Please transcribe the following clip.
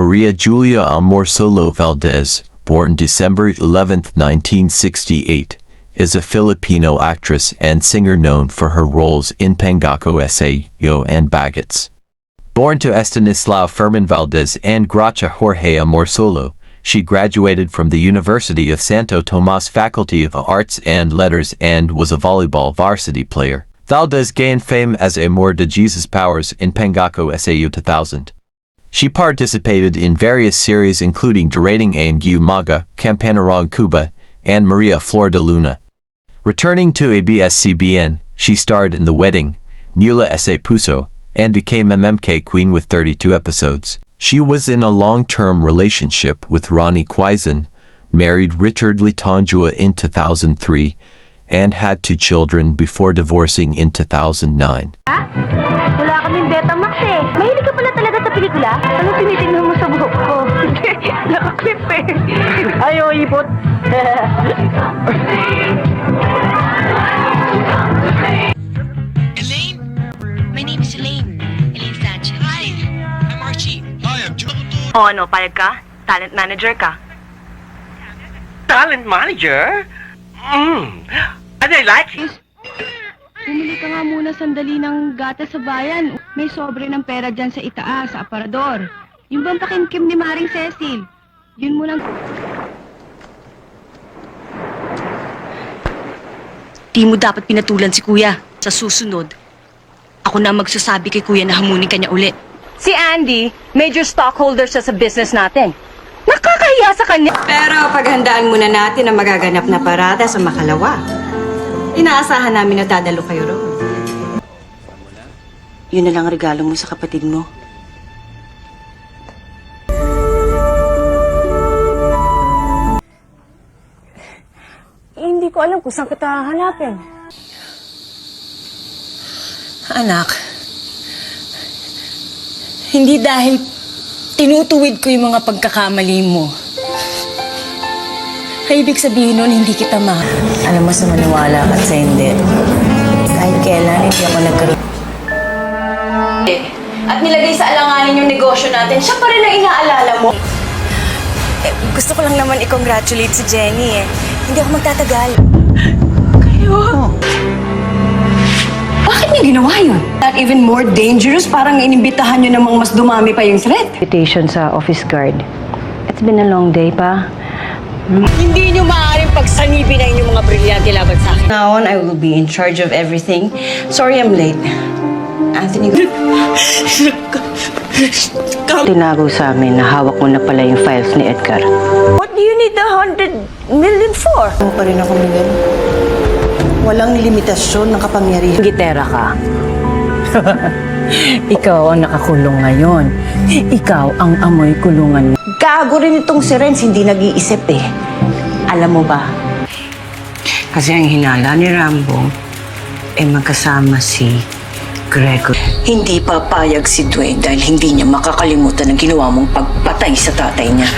Maria Julia Amorsolo Valdez, born December 11, 1968, is a Filipino actress and singer known for her roles in Pangako Sa and Bagets. Born to Estanislao Fermin Valdez and Gracia Jorge Amorsolo, she graduated from the University of Santo Tomas Faculty of Arts and Letters and was a volleyball varsity player. Valdez gained fame as Amor de Jesus Powers in Pangako Sa 2000. She participated in various series including Darating Ang Umaga, Campanarong Cuba, and Maria Flor de Luna. Returning to ABS-CBN, she starred in The Wedding, Nula Sa Puso, and became MMK Queen with 32 episodes. She was in a long-term relationship with Ronnie Quizon, married Richard Litanjua in 2003, and had 2 children before divorcing in 2009. Wala kaming Betamax eh. Mahilig ka pala talaga sa pelikula? Ano tinitingnan mo sa buhok ko? Nakaklip eh. Ayaw, ipot. Elaine? My name is Elaine. Elaine Sanchez. Hi, I'm Archie. Hi, I'm Joe. O ano, payag ka? Talent manager ka? Talent manager? And I like it. Bumili ka nga muna sandali ng gatas sa bayan. May sobre ng pera dyan sa itaas, sa aparador. Yung bang pakimkim ni Maring Cecil. Yun mo lang... Di mo dapat pinatulan si Kuya. Sa susunod, ako na magsasabi kay Kuya na hamunin kanya uli. Si Andy, major stockholder siya sa business natin. Nakakahiya sa kanya. Pero paghandaan muna natin ang magaganap na parada sa Makalawa. Inaasahan namin na dadalo kayo roon. Yun na lang ang regalo mo sa kapatid mo. Hindi ko alam kung saan kita hanapin. Anak, hindi dahil tinutuwid ko yung mga pagkakamali mo. Ay, ibig sabihin nun, hindi kita mahal. Alam mo sa maniwala at sa hindi. Kahit kailan, hindi ako nagkaroon. At nilagay sa alanganin yung negosyo natin, siya pa rin ang inaalala mo. Gusto ko lang naman i-congratulate si Jenny eh. Hindi ako magtatagal. Bakit niya ginawa yun? That even more dangerous, parang inimbitahan nyo namang mas dumami pa yung threat. Invitation sa office guard. It's been a long day pa. Hindi nyo maaaring pagsanibin ang inyong mga brilyante laban sa akin. Now on, I will be in charge of everything. Sorry I'm late. Anthony, tinago sa amin na hawak mo na pala yung files ni Edgar. What do you need the 100 million for? Ano pa rin ako, Miguel? Walang limitasyon ng kapangyarihan. Gitera ka. Ikaw ang nakakulong ngayon. Ikaw ang amoy kulungan mo. Gago rin itong si Renz, hindi nag-iisip eh. Alam mo ba? Kasi ang hinala ni Rambo ay magkasama si Gregor. Hindi papayag si Dwayne dahil hindi niya makakalimutan ang ginawa mong pagpatay sa tatay niya.